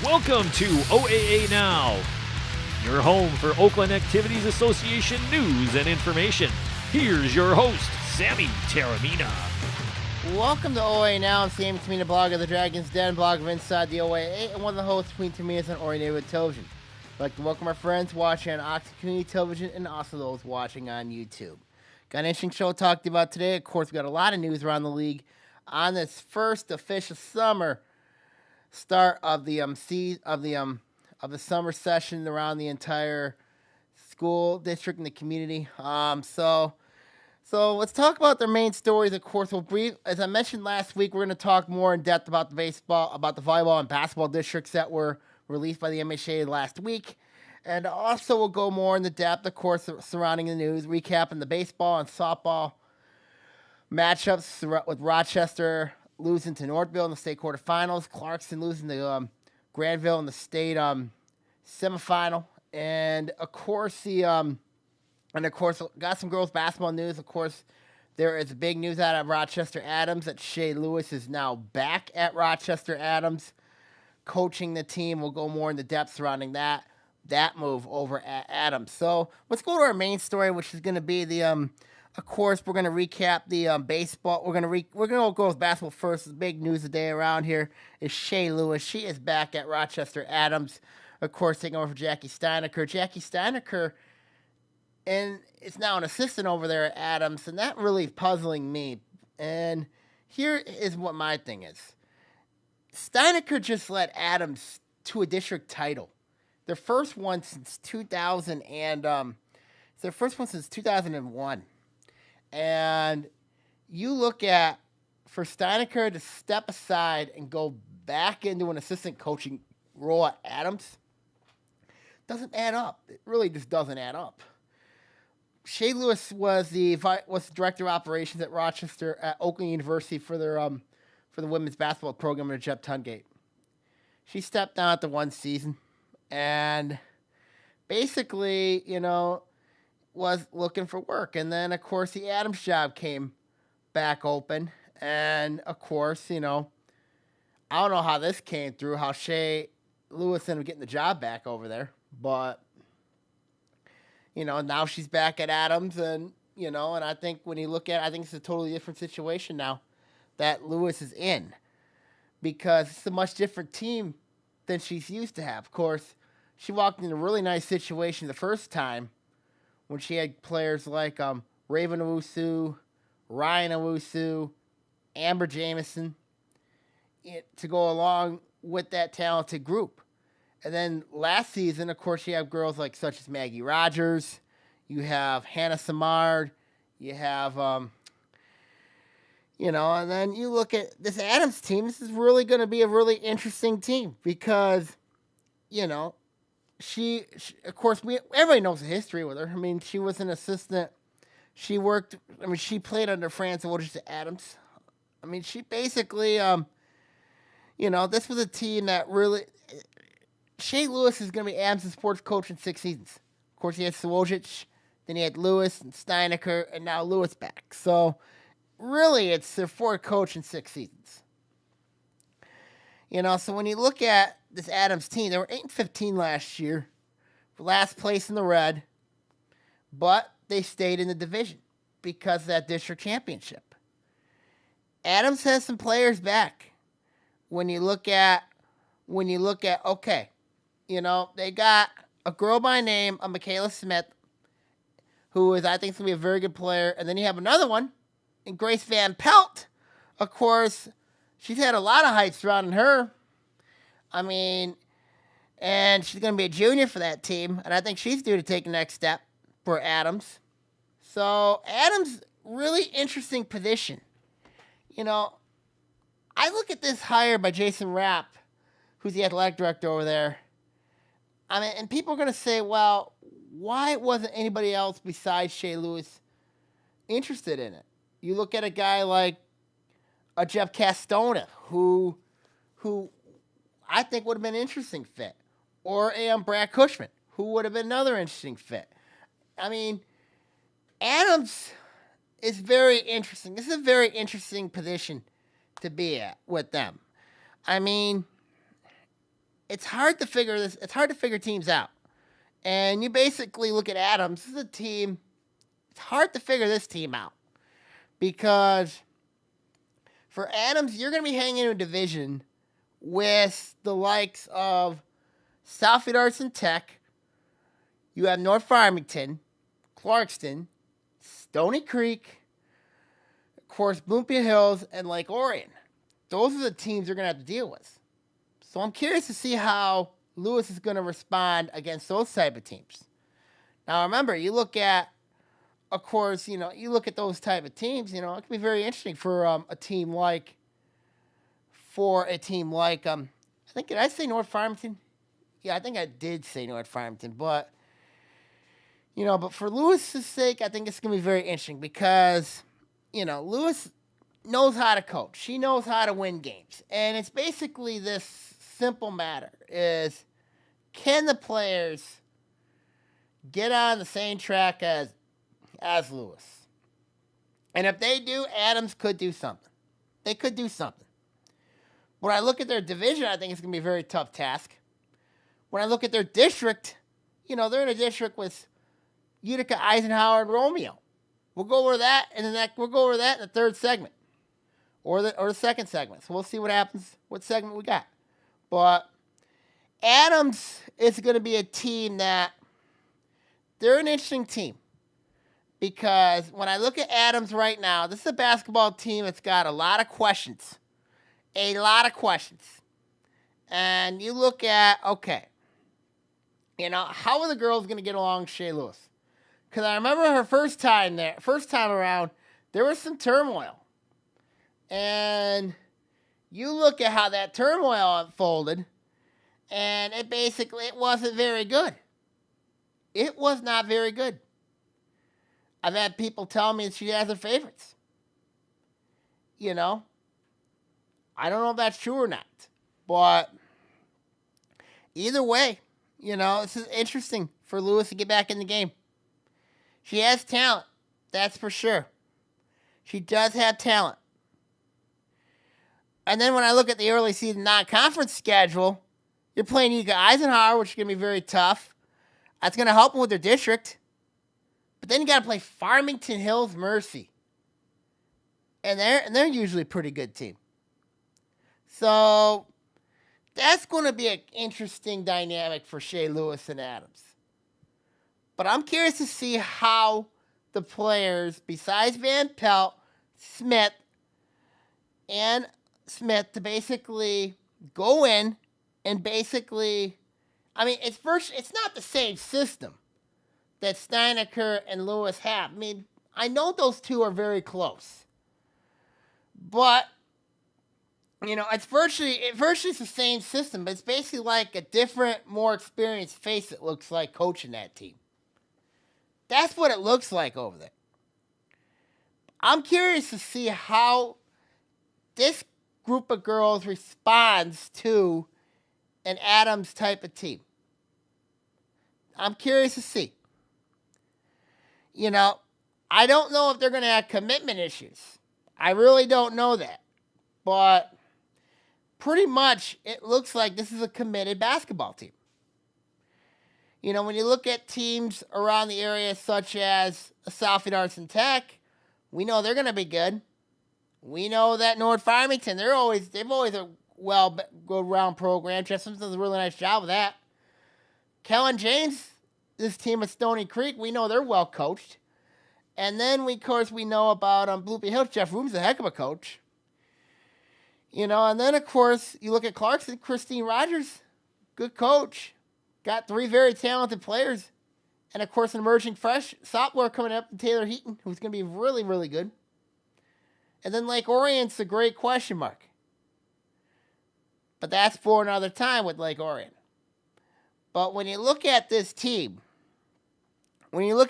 Welcome to OAA Now, your home for Oakland Activities Association news and information. Here's your host, Sammy Taramina. Welcome to OAA Now. I'm Sammy Taramina, blog of the Dragon's Den, blog of Inside the OAA, and one of the hosts between Taminas on Orion Neighborhood Television. I'd like to welcome our friends watching on Oxford Community Television and also those watching on YouTube. Got an interesting show to talk to you about today. Of course, we got a lot of news around the league on this first official summer start of the summer session around the entire school district and the community. So let's talk about their main stories. Of course, as I mentioned last week, we're going to talk more in depth about the volleyball and basketball districts that were released by the MHA last week. And also we'll go more in the depth, of course, surrounding the news, recapping the baseball and softball matchups with Rochester losing to Northville in the state quarterfinals, Clarkson losing to Granville in the state semifinal, and of course got some girls basketball news. Of course, there is big news out of Rochester Adams that Shea Lewis is now back at Rochester Adams, coaching the team. We'll go more into depth surrounding that move over at Adams. So let's go to our main story, which is going to be the of course, we're going to recap the baseball. We're going to go with basketball first. The big news today around here is Shea Lewis. She is back at Rochester Adams, of course, taking over for Jackie Steinecker. Jackie Steinecker and is now an assistant over there at Adams, and that really is puzzling me. And here is what my thing is. Steinecker just led Adams to a district title. Their first one since 2001. And you look at, for Steinecker to step aside and go back into an assistant coaching role at Adams, doesn't add up. It really just doesn't add up. Shea Lewis was the director of operations at Oakland University for the women's basketball program under Jeff Tungate. She stepped down after one season and basically, was looking for work. And then, of course, the Adams job came back open. And, of course, I don't know how this came through, how Shea Lewis ended up getting the job back over there. But, now she's back at Adams. And, and I think when you look at it, I think it's a totally different situation now that Lewis is in. Because it's a much different team than she's used to have. Of course, she walked in a really nice situation the first time, when she had players like Raven Owusu, Ryan Owusu, Amber Jamison to go along with that talented group. And then last season, of course, you have girls such as Maggie Rogers, you have Hannah Samard, you have, and then you look at this Adams team. This is really going to be a really interesting team because, She, of course, everybody knows the history with her. I mean, she was an assistant. She played under Franz Wojcik at Adams. I mean, she basically, this was a team that really, Shea Lewis is going to be Adams' sports coach in 6 seasons. Of course, he had Wojcik, then he had Lewis and Steinecker, and now Lewis back. So, really, it's their fourth coach in 6 seasons. So when you look at this Adams team, they were 8-15 last year, last place in the red, but they stayed in the division because of that district championship. Adams has some players back. When you look at, okay, they got a girl by name of Michaela Smith, who is, I think, going to be a very good player, and then you have another one in Grace Van Pelt. Of course, she's had a lot of hype surrounding her. I mean, and she's going to be a junior for that team, and I think she's due to take the next step for Adams. So, Adams, really interesting position. I look at this hire by Jason Rapp, who's the athletic director over there. I mean, and people are going to say, well, why wasn't anybody else besides Shea Lewis interested in it? You look at a guy like a Jeff Castona, who I think would have been an interesting fit. Or Brad Cushman, who would have been another interesting fit. I mean, Adams is very interesting. This is a very interesting position to be at with them. I mean, it's hard to figure teams out. And you basically look at Adams. This is a team. It's hard to figure this team out because for Adams, you're going to be hanging in a division with the likes of Southfield Arts and Tech. You have North Farmington, Clarkston, Stony Creek, of course, Bloomfield Hills, and Lake Orion. Those are the teams you're going to have to deal with. So I'm curious to see how Lewis is going to respond against those type of teams. Now, remember, you look at, of course, you look at those type of teams, it can be very interesting for a team like, I think, did I say North Farmington? Yeah, I think I did say North Farmington, but, but for Lewis's sake, I think it's going to be very interesting because, Lewis knows how to coach. She knows how to win games. And it's basically this simple matter is, can the players get on the same track as Lewis? And if they do, Adams could do something. They could do something. When I look at their division, I think it's going to be a very tough task. When I look at their district, they're in a district with Utica, Eisenhower, and Romeo. We'll go over that in the third segment. Or the second segment. So we'll see what happens, what segment we got. But Adams is going to be a team that they're an interesting team. Because when I look at Adams right now, this is a basketball team that's got a lot of questions. A lot of questions. And you look at, okay, how are the girls going to get along with Shea Lewis? Because I remember her first time around, there was some turmoil. And you look at how that turmoil unfolded, and it wasn't very good. It was not very good. I've had people tell me that she has her favorites. I don't know if that's true or not. But either way, this is interesting for Lewis to get back in the game. She has talent, that's for sure. She does have talent. And then when I look at the early season non-conference schedule, you're playing Utica Eisenhower, which is going to be very tough. That's going to help them with their district. But then you got to play Farmington Hills Mercy. And they're usually a pretty good team. So that's going to be an interesting dynamic for Shea Lewis and Adams. But I'm curious to see how the players, besides Van Pelt, Smith, to basically go in and basically, it's not the same system that Steinecker and Lewis have. I know those two are very close. But, it's virtually the same system, but it's basically like a different, more experienced face, it looks like, coaching that team. That's what it looks like over there. I'm curious to see how this group of girls responds to an Adams type of team. I'm curious to see. I don't know if they're going to have commitment issues. I really don't know that. But pretty much it looks like this is a committed basketball team. When you look at teams around the area such as Southfield Arts and Tech, we know they're going to be good. We know that North Farmington, they've always a good-round program. Chessman's does a really nice job of that. Kellen James, this team at Stony Creek, we know they're well coached. And then, we know about Bloomfield Hills. Jeff Room's a heck of a coach. And then, of course, you look at Clarkson, Christine Rogers, good coach. Got 3 very talented players. And, of course, an emerging fresh sophomore coming up, Taylor Heaton, who's going to be really, really good. And then Lake Orion's a great question mark. But that's for another time with Lake Orion. But when you look at this team, Adams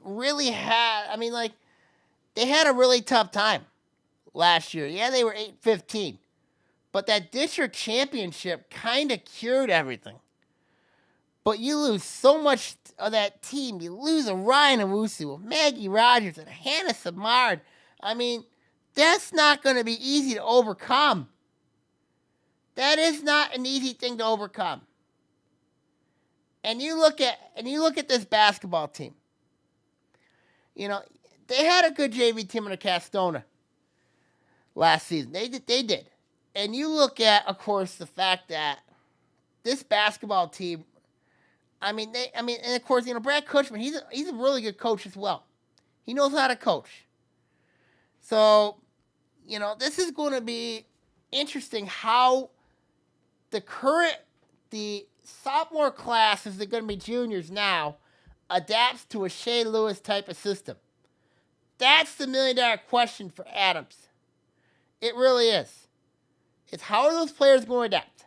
really had, they had a really tough time last year. Yeah, they were 8-15. But that district championship kind of cured everything. But you lose so much of that team. You lose a Ryan Owusu, Maggie Rogers, and Hannah Samard. That's not going to be easy to overcome. That is not an easy thing to overcome. And you look at this basketball team. You know, they had a good JV team under Castona last season. They did. And you look at, of course, the fact that this basketball team, and of course, you know, Brad Cushman, he's a really good coach as well. He knows how to coach. So, you know, this is going to be interesting how the sophomore class, as they're going to be juniors now, adapts to a Shea Lewis type of system. That's the $1 million question for Adams. It really is. It's how are those players going to adapt?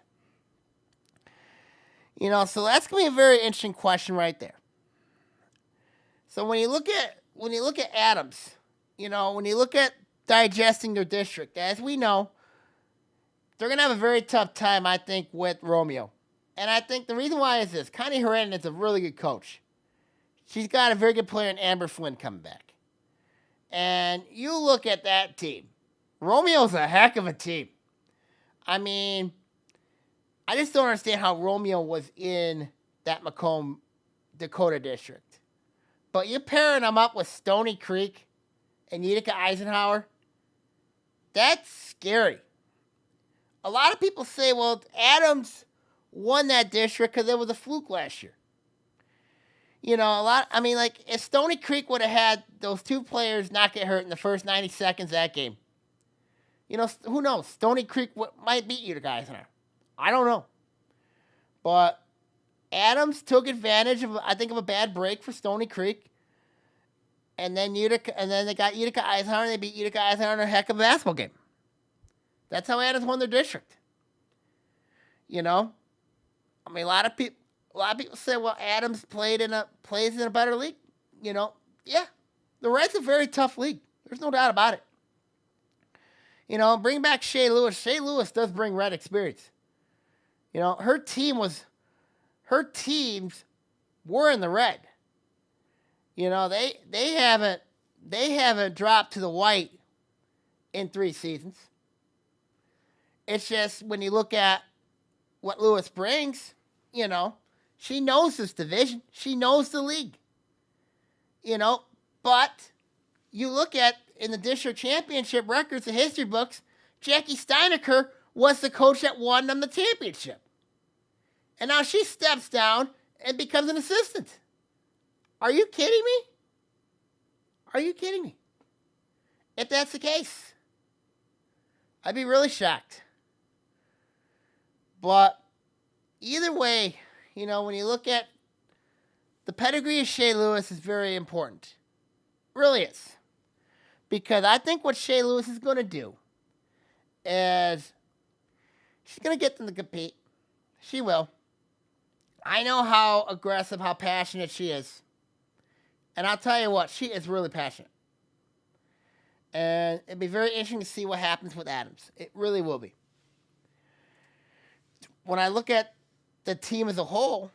You know, so that's going to be a very interesting question right there. So when you look at Adams, you know, when you look at digesting their district, as we know, they're going to have a very tough time, I think, with Romeo. And I think the reason why is this. Connie Herendon is a really good coach. She's got a very good player in Amber Flynn coming back. And you look at that team. Romeo's a heck of a team. I mean, I just don't understand how Romeo was in that Macomb, Dakota district. But you're pairing them up with Stony Creek and Utica Eisenhower. That's scary. A lot of people say, well, Adams won that district because it was a fluke last year. You know, if Stony Creek would have had those two players not get hurt in the first 90 seconds of that game, you know, who knows? Stony Creek might beat Utica Eisenhower. I don't know. But Adams took advantage of a bad break for Stony Creek. And then they got Utica Eisenhower, and they beat Utica Eisenhower in a heck of a basketball game. That's how Adams won their district. You know? I mean, a lot of people say, well, Adams plays in a better league. You know? Yeah. The Red's a very tough league. There's no doubt about it. You know, bring back Shea Lewis. Shea Lewis does bring Red experience. You know, her teams were in the red. You know, they haven't dropped to the white in 3 seasons. It's just when you look at what Lewis brings, you know, she knows this division. She knows the league. You know, but you look at in the district championship records, the history books, Jackie Steinecker was the coach that won them the championship. And now she steps down and becomes an assistant. Are you kidding me? Are you kidding me? If that's the case, I'd be really shocked. But either way, you know, when you look at the pedigree of Shea Lewis is very important. It really is. Because I think what Shea Lewis is going to do is she's going to get them to compete. She will. I know how aggressive, how passionate she is. And I'll tell you what, she is really passionate. And it'd be very interesting to see what happens with Adams. It really will be. When I look at the team as a whole,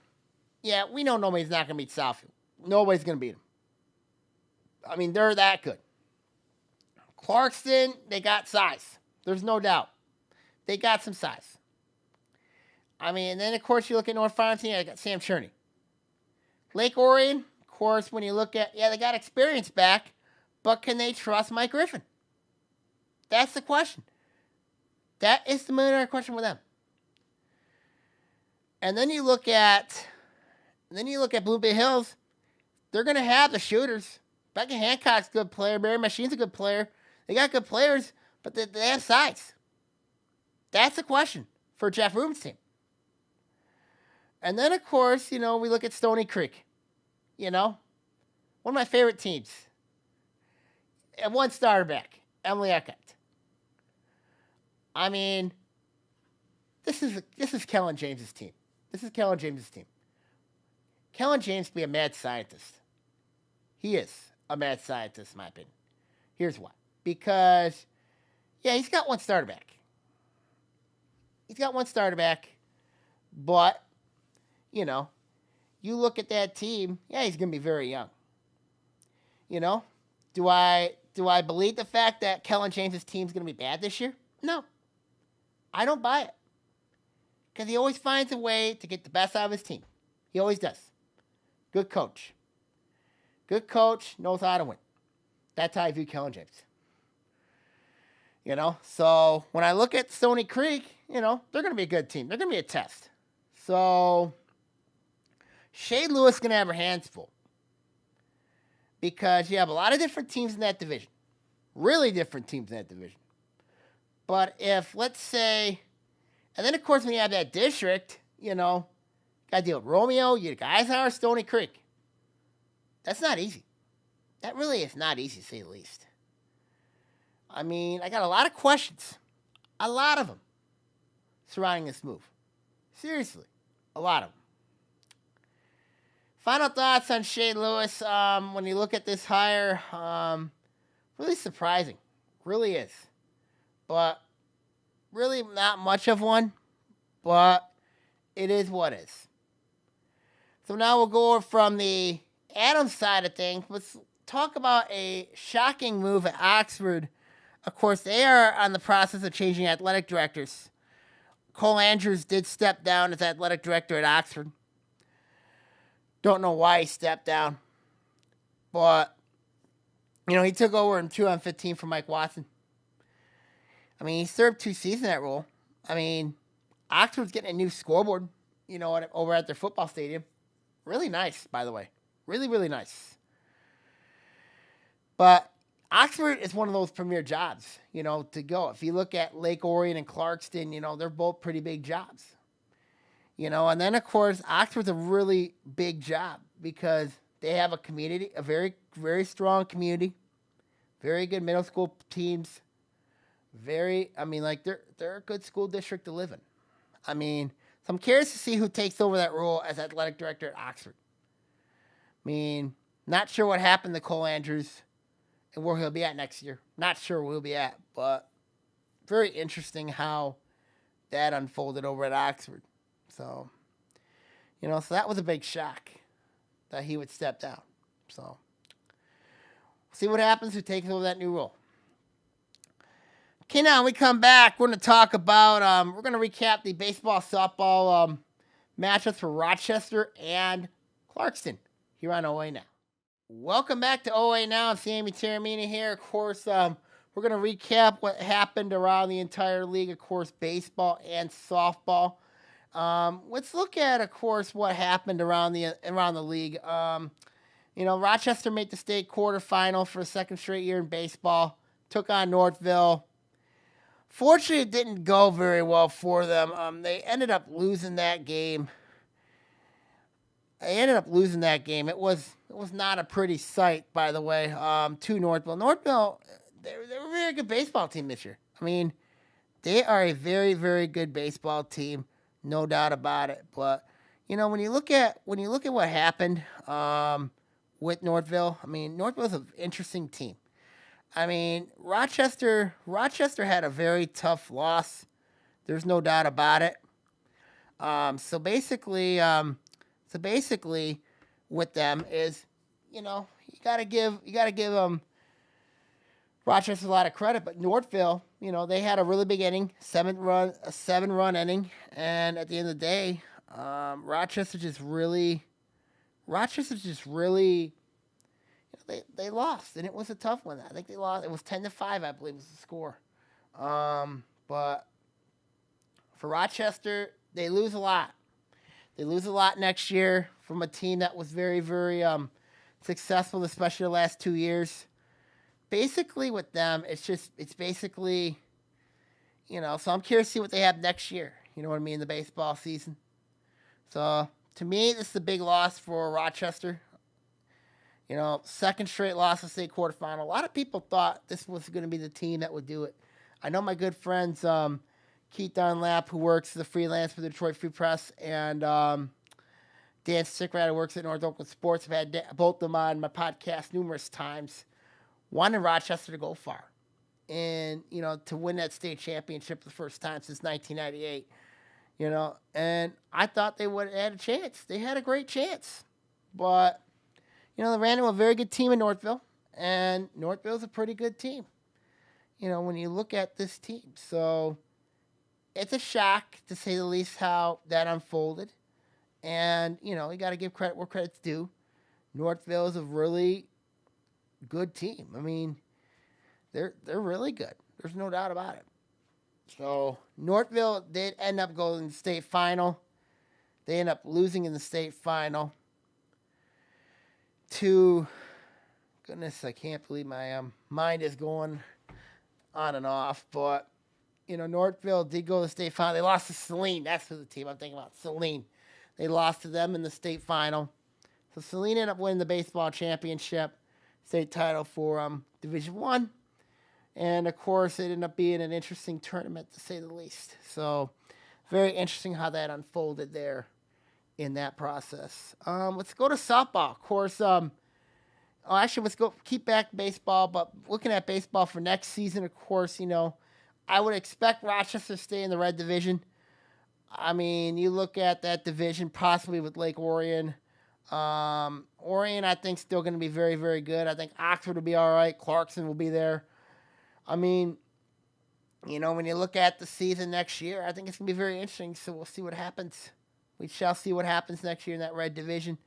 yeah, we know nobody's not going to beat Southfield. Nobody's going to beat them. I mean, they're that good. Clarkston, they got size. There's no doubt. They got some size. I mean, and then, of course, you look at North Farmington, they got Sam Cherney. Lake Orion, of course, when you look at, yeah, they got experience back, but can they trust Mike Griffin? That's the question. That is the $1 million question with them. And then you look at Blue Bay Hills. They're going to have the shooters. Becca Hancock's a good player. Barry Machine's a good player. They got good players, but they have size. That's the question for Jeff Rubin's team. And then, of course, you know, we look at Stony Creek. You know, one of my favorite teams. And one starter back, Emily Eckert. I mean, this is Kellen James's team. This is Kellen James's team. Kellen James can be a mad scientist. He is a mad scientist, in my opinion. Here's why. Because, yeah, he's got one starter back. But, you know, you look at that team, yeah, he's going to be very young. You know, do I believe the fact that Kellen James's team's going to be bad this year? No. I don't buy it. Because he always finds a way to get the best out of his team. He always does. Good coach. Good coach knows how to win. That's how I view Kellen James. So when I look at Stony Creek, they're going to be a good team. They're going to be a test. So Shea Lewis is going to have her hands full. Because you have a lot of different teams in that division. Really different teams in that division. But if, let's say, and then of course when you have that district, got to deal with Romeo, you guys are Stony Creek. That's not easy. That really is not easy, to say the least. I got a lot of questions. A lot of them surrounding this move. Seriously. A lot of them. Final thoughts on Shea Lewis. When you look at this hire, really surprising. Really is. But really not much of one. But it is what is. So now we'll go from the Adams side of things. Let's talk about a shocking move at Oxford. Of course, they are on the process of changing athletic directors. Cole Andrews did step down as athletic director at Oxford. Don't know why he stepped down. But, he took over in 2015 from Mike Watson. He served 2 seasons in that role. Oxford's getting a new scoreboard, over at their football stadium. Really nice, by the way. Really, really nice. But Oxford is one of those premier jobs, to go. If you look at Lake Orion and Clarkston, they're both pretty big jobs. And then, of course, Oxford's a really big job because they have a community, a very, very strong community, very good middle school teams, they're a good school district to live in. So I'm curious to see who takes over that role as athletic director at Oxford. Not sure what happened to Cole Andrews and where he'll be at next year. Not sure where he'll be at, but very interesting how that unfolded over at Oxford. So, so that was a big shock that he would step down. So, see what happens, who takes over that new role. Okay, now when we come back, we're going to talk about, we're going to recap the baseball, softball matchups for Rochester and Clarkston here on OA Now. Welcome back to OA Now. I'm Sammy Taramina here. Of course, we're going to recap what happened around the entire league, of course, baseball and softball. Let's look at, of course, what happened around the league. Rochester made the state quarterfinal for a second straight year in baseball. Took on Northville. Fortunately, it didn't go very well for them. They ended up losing that game. It was not a pretty sight, by the way, to Northville. Northville, they're a very good baseball team this year. They are a very, very good baseball team. No doubt about it. But, when you look at what happened with Northville, Northville's an interesting team. Rochester had a very tough loss. There's no doubt about it. So basically with them is, you gotta give Rochester a lot of credit, but Northville, they had a really big inning, a 7-run inning, and at the end of the day, Rochester just really, they lost, and it was a tough one. I think they lost. It was 10-5, I believe, was the score. But for Rochester, they lose a lot. They lose a lot next year from a team that was very, very successful, especially the last 2 years. Basically, with them, it's basically, so I'm curious to see what they have next year, in the baseball season. So, to me, this is a big loss for Rochester. Second straight loss in state quarterfinal. A lot of people thought this was going to be the team that would do it. I know my good friends, Keith Dunlap, who works as a freelance for the Detroit Free Press, and Dan Sickrad, who works at North Oakland Sports. I've had both of them on my podcast numerous times. Wanted Rochester to go far and, to win that state championship the first time since 1998, and I thought they would have had a chance. They had a great chance, but, they ran into a very good team in Northville, and Northville's a pretty good team, when you look at this team. So it's a shock, to say the least, how that unfolded. And, you got to give credit where credit's due. Northville is a really good team. I mean, they're really good. There's no doubt about it. So, Northville did end up going to the state final. They end up losing in the state final to, goodness, I can't believe my mind is going on and off. But, Northville did go to the state final. They lost to Saline. That's who the team I'm thinking about, Saline. They lost to them in the state final. So Saline ended up winning the baseball championship, state title for Division I. And, of course, it ended up being an interesting tournament, to say the least. So, very interesting how that unfolded there in that process. Let's go to softball. Of course, actually, let's go keep back baseball. But looking at baseball for next season, of course, I would expect Rochester to stay in the red division. I mean, you look at that division possibly with Lake Orion. Orion, I think, still going to be very, very good. I think Oxford will be all right. Clarkson will be there. I mean, when you look at the season next year, I think it's going to be very interesting. So we'll see what happens. We shall see what happens next year in that red division.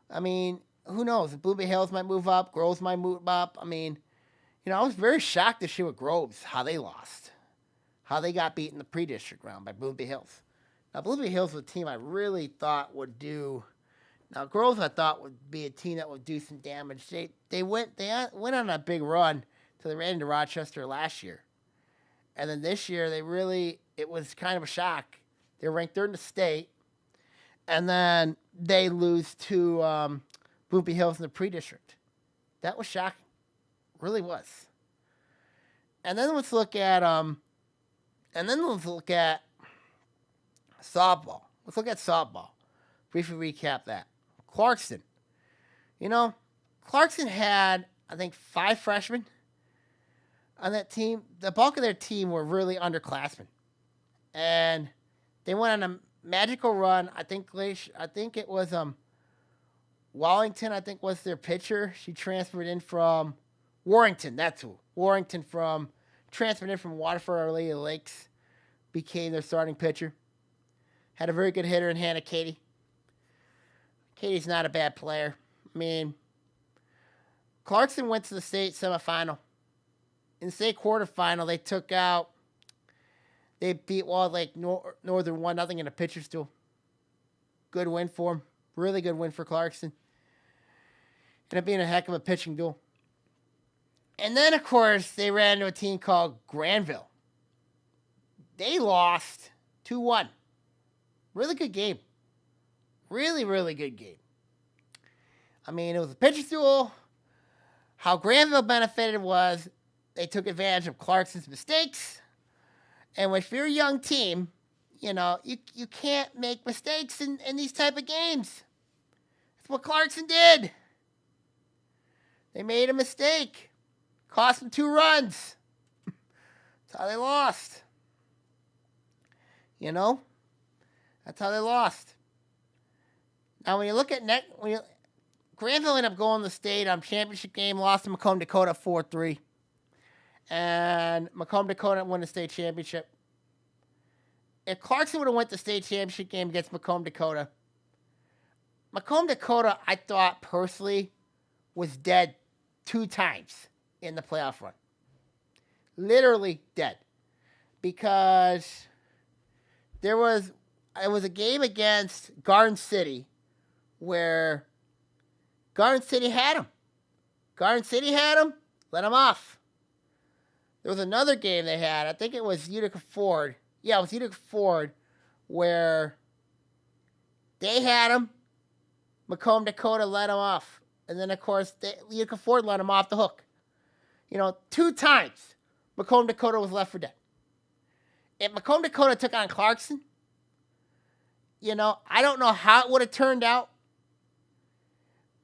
I mean, who knows? Blue Bay Hills might move up. Groves might move up. I mean, I was very shocked this year with Groves, how they lost. How they got beat in the pre-district round by Blue Bay Hills. Now, Blue Bay Hills was a team I really thought would do. Now, Groves I thought would be a team that would do some damage. They went on a big run till they ran into Rochester last year. And then this year, it was kind of a shock. They were ranked third in the state. And then they lose to Blue Bay Hills in the pre-district. That was shocking. Really was. And then let's look at softball. Let's look at softball. Briefly recap that. Clarkson. Clarkson had, I think, 5 freshmen on that team. The bulk of their team were really underclassmen. And they went on a magical run. I think it was Wallington, I think, was their pitcher. She transferred in from Warrington. That's who. Warrington transferred in from Waterford Our Lady of the Lakes. Became their starting pitcher. Had a very good hitter in Hannah Katie. Katie's not a bad player. I mean, Clarkson went to the state semifinal. In the state quarterfinal, they beat Walled Lake Northern 1-0 in a pitcher's duel. Good win for them. Really good win for Clarkson. Ended up being a heck of a pitching duel. And then, of course, they ran into a team called Granville. They lost 2-1. Really good game. Really, really good game. I mean, it was a pitcher's duel. How Granville benefited was they took advantage of Clarkson's mistakes. And if you're a young team, you can't make mistakes in these type of games. That's what Clarkson did. They made a mistake. Cost them 2 runs. That's how they lost. That's how they lost. Now, when you look at Granville ended up going to the state championship game, lost to Macomb Dakota 4-3. And Macomb Dakota won the state championship. If Clarkson would have went the state championship game against Macomb Dakota, I thought personally, was dead 2 times in the playoff run. Literally dead. Because it was a game against Garden City where Garden City had him. Let him off. There was another game they had. I think it was Utica Ford. Yeah, it was Utica Ford where they had him. Macomb Dakota let him off. And then, of course, Utica Ford let him off the hook. 2 times Macomb Dakota was left for dead. If Macomb Dakota took on Clarkson, I don't know how it would have turned out.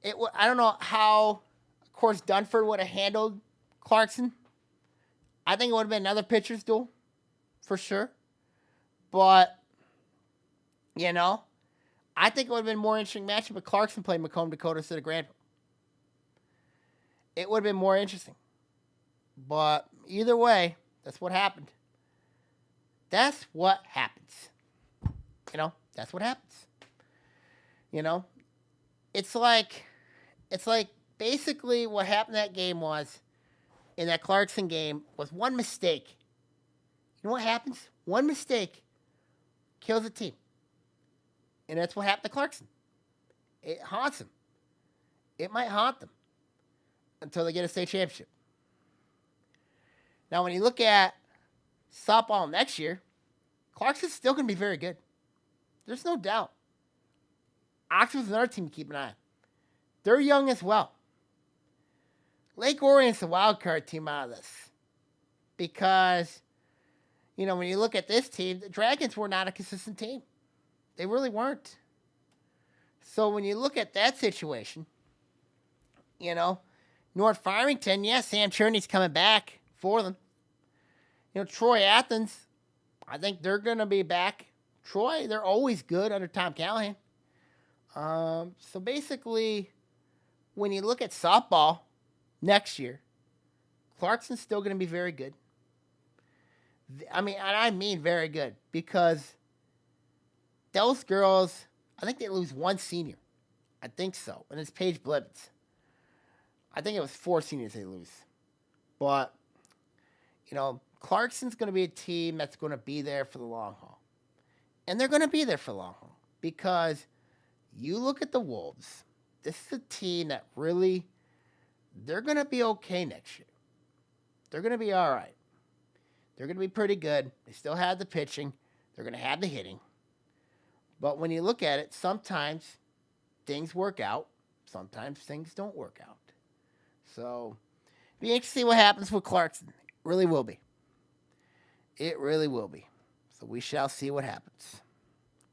I don't know how, of course, Dunford would have handled Clarkson. I think it would have been another pitcher's duel, for sure. But, I think it would have been a more interesting matchup if Clarkson played Macomb Dakota instead of Granville. It would have been more interesting. But either way, that's what happened. That's what happens. That's what happens. It's like basically what happened in that game was, in that Clarkson game, was one mistake. You know what happens? One mistake kills a team. And that's what happened to Clarkson. It haunts them. It might haunt them until they get a state championship. Now, when you look at softball next year, Clarkson's still going to be very good. There's no doubt. Oxford's another team to keep an eye on. They're young as well. Lake Orion's the wild card team out of this. Because, when you look at this team, the Dragons were not a consistent team. They really weren't. So when you look at that situation, North Farmington, Sam Cherney's coming back for them. Troy Athens, I think they're going to be back. Troy, they're always good under Tom Callahan. So basically, when you look at softball next year, Clarkson's still going to be very good. I mean very good, because those girls, I think they lose one senior. I think so. And it's Paige Blevins. I think it was 4 seniors they lose. But, Clarkson's going to be a team that's going to be there for the long haul. And they're going to be there for the long haul. Because you look at the Wolves. This is a team that really, they're going to be okay next year. They're going to be all right. They're going to be pretty good. They still have the pitching. They're going to have the hitting. But when you look at it, sometimes things work out. Sometimes things don't work out. So, be interesting to see what happens with Clarkson. It really will be. It really will be. So, we shall see what happens.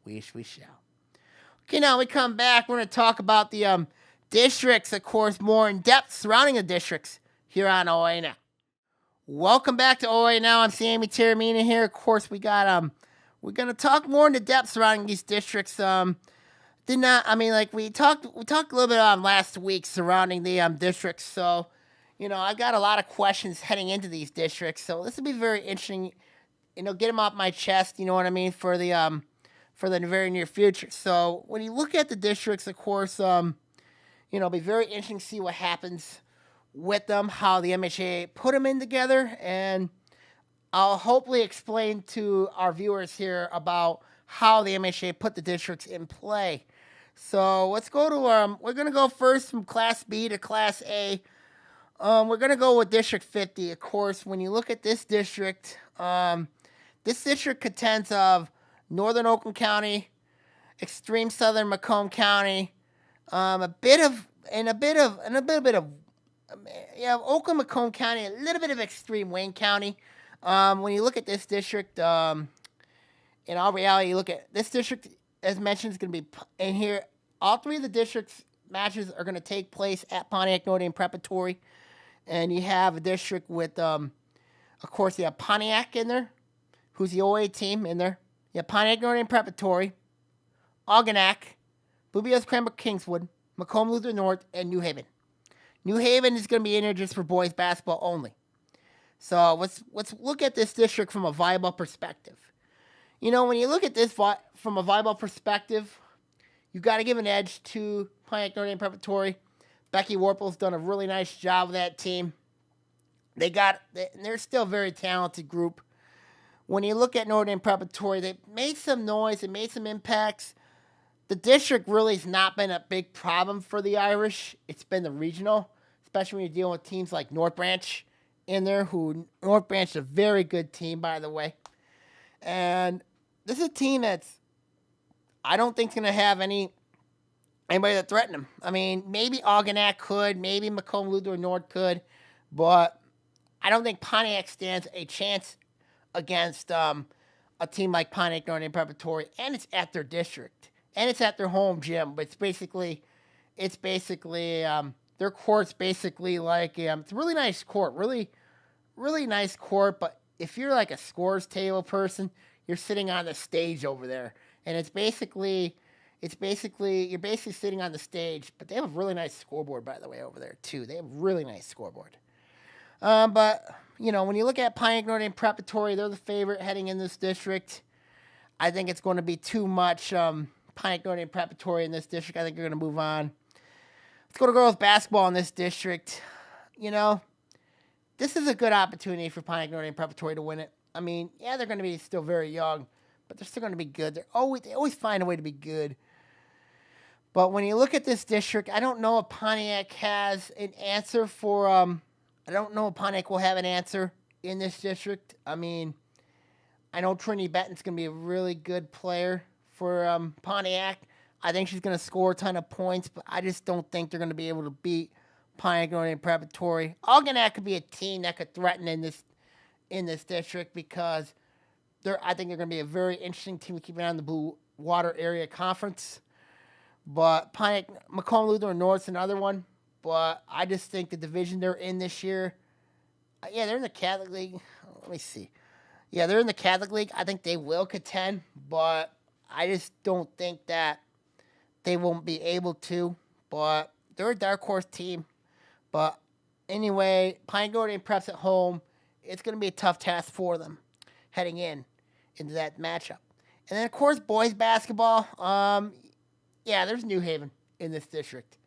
We shall. Okay, now we come back. We're going to talk about the districts, of course, more in depth surrounding the districts here on OAA Now. Welcome back to OAA Now. I'm Sammy Taramina here. Of course, we got we're going to talk more into depth surrounding these districts. We talked a little bit on last week surrounding the districts. So, I've got a lot of questions heading into these districts. So this will be very interesting. Get them off my chest. You know what I mean, for the very near future. So when you look at the districts, of course, it'll be very interesting to see what happens with them, how the MHA put them in together, and I'll hopefully explain to our viewers here about how the MHA put the districts in play. So let's go to, we're going to go first from Class B to Class A. We're going to go with District 50. Of course, when you look at this district contends of Northern Oakland County, extreme Southern Macomb County, Oakland, Macomb County, a little bit of extreme Wayne County. When you look at this district, in all reality, you look at this district, as mentioned, is going to be in here. All 3 of the districts matches are going to take place at Pontiac Notre Dame Preparatory. And you have a district with, of course, you have Pontiac in there, who's the OA team in there. You have Pontiac Notre Dame Preparatory, Algonac, Blue Beals Cranbrook Kingswood, Macomb Lutheran North, and New Haven. New Haven is going to be in there just for boys basketball only. So let's look at this district from a viable perspective. When you look at this from a viable perspective, you got to give an edge to Pontiac Notre Dame Preparatory. Becky Warple's done a really nice job with that team. They're still a very talented group. When you look at Notre Dame Preparatory, they made some noise, they made some impacts. The district really has not been a big problem for the Irish. It's been the regional, especially when you're dealing with teams like North Branch in there, North Branch is a very good team, by the way. And this is a team that's, I don't think is going to have anybody that threaten them. I mean, maybe Algonac could, maybe Macomb Lutheran North could, but I don't think Pontiac stands a chance against a team like Pontiac Notre Dame Preparatory, and it's at their district, and it's at their home gym. But it's basically their court's basically like it's a really nice court, really nice court. But if you're like a scores table person, you're sitting on the stage over there, and you're basically sitting on the stage. But they have a really nice scoreboard, by the way, over there too. They have a really nice scoreboard. But when you look at Pontiac Notre Dame Preparatory, they're the favorite heading in this district. I think it's going to be too much Pontiac Notre Dame Preparatory in this district. I think they're going to move on. Let's go to girls basketball in this district. This is a good opportunity for Pontiac Notre Dame Preparatory to win it. I mean, yeah, they're going to be still very young, but they're still going to be good. They always find a way to be good. But when you look at this district, I don't know if Pontiac has an answer for. I don't know if Pontiac will have an answer in this district. I mean, I know Trinity Benton's going to be a really good player for Pontiac. I think she's going to score a ton of points, but I just don't think they're going to be able to beat Pontiac Notre Dame Preparatory. Algonac could be a team that could threaten in this district because I think they're going to be a very interesting team to keep an eye on the Blue Water Area Conference. But Pontiac, Macomb Lutheran North's another one. But I just think the division they're in this year, they're in the Catholic League. Let me see. Yeah, they're in the Catholic League. I think they will contend, but I just don't think that they won't be able to. But they're a dark horse team. But anyway, Pontiac Notre Dame Prep's at home. It's going to be a tough task for them heading into that matchup. And then, of course, boys basketball. There's New Haven in this district.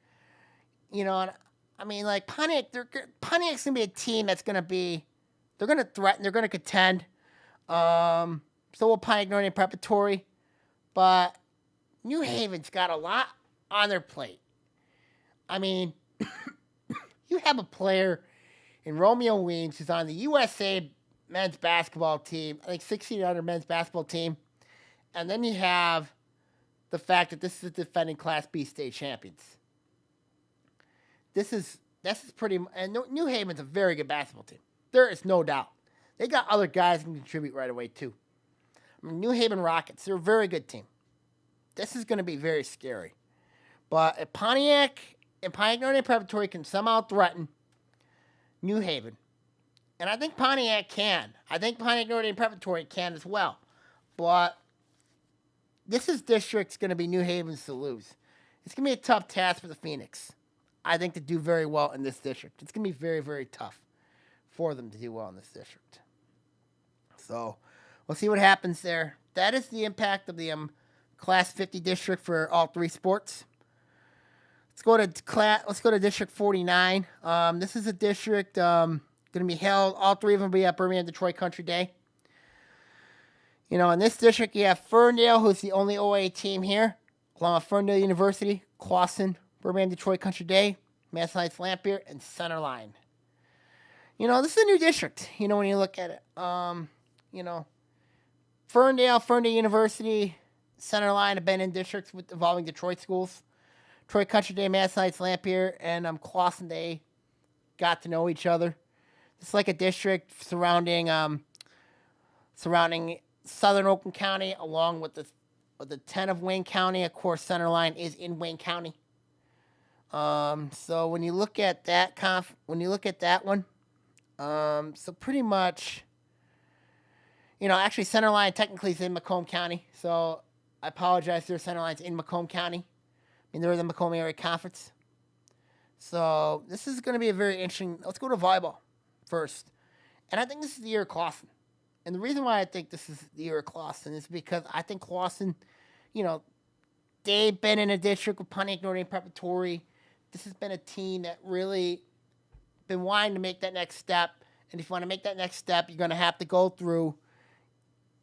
And I mean, like, Pontiac's going to be a team that's going to be, they're going to threaten, they're going to contend. So will Pontiac Notre Dame Preparatory. But New Haven's got a lot on their plate. I mean, you have a player in Romeo Weems who's on the USA men's basketball team, I think 16 under men's basketball team. And then you have the fact that this is defending Class B state champions. This is pretty, and New Haven's a very good basketball team. There is no doubt. They got other guys who can contribute right away, too. I mean, New Haven Rockets, they're a very good team. This is going to be very scary. But if Pontiac Notre Dame Preparatory can somehow threaten New Haven, and I think Pontiac can. I think Pontiac Notre Dame Preparatory can as well. But this district's going to be New Haven's to lose. It's going to be a tough task for the Phoenix. I think to do very well in this district. It's going to be very, very tough for them to do well in this district. So we'll see what happens there. That is the impact of the Class 50 district for all three sports. Let's go to District 49. This is a district going to be held. All three of them will be at Birmingham Detroit Country Day. In this district, you have Ferndale, who's the only OAA team here, along with Ferndale University, Clawson, Birmingham Detroit Country Day, Mass Heights Lampier, and Centerline. This is a new district, when you look at it. Ferndale University, Centerline have been in districts involving Detroit schools. Detroit Country Day, Mass Heights Lampier, and Clawson, they got to know each other. It's like a district surrounding Southern Oakland County, along with the 10 of Wayne County. Of course, Centerline is in Wayne County. So when you look at that one, so pretty much, actually Centerline technically is in Macomb County. So I apologize, their Centerline's in Macomb County. They're in the Macomb Area Conference. So this is going to be a very interesting. Let's go to volleyball first, and I think this is the year of Clawson. And the reason why I think this is the year of Clawson is because I think Clawson, they've been in a district with Pontiac Notre Dame Preparatory. This has been a team that really been wanting to make that next step. And if you want to make that next step, you're going to have to go through.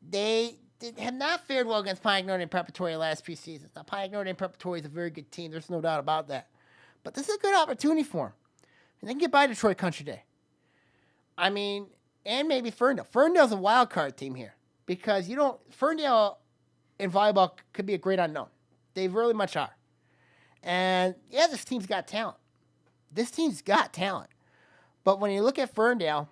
They have not fared well against Pontiac Notre Dame Preparatory the last few seasons. Now, Pontiac Notre Dame Preparatory is a very good team. There's no doubt about that. But this is a good opportunity for them. And they can get by Detroit Country Day. And maybe Ferndale. Ferndale's a wild card team here. Because Ferndale in volleyball could be a great unknown. They really much are. And, this team's got talent. But when you look at Ferndale,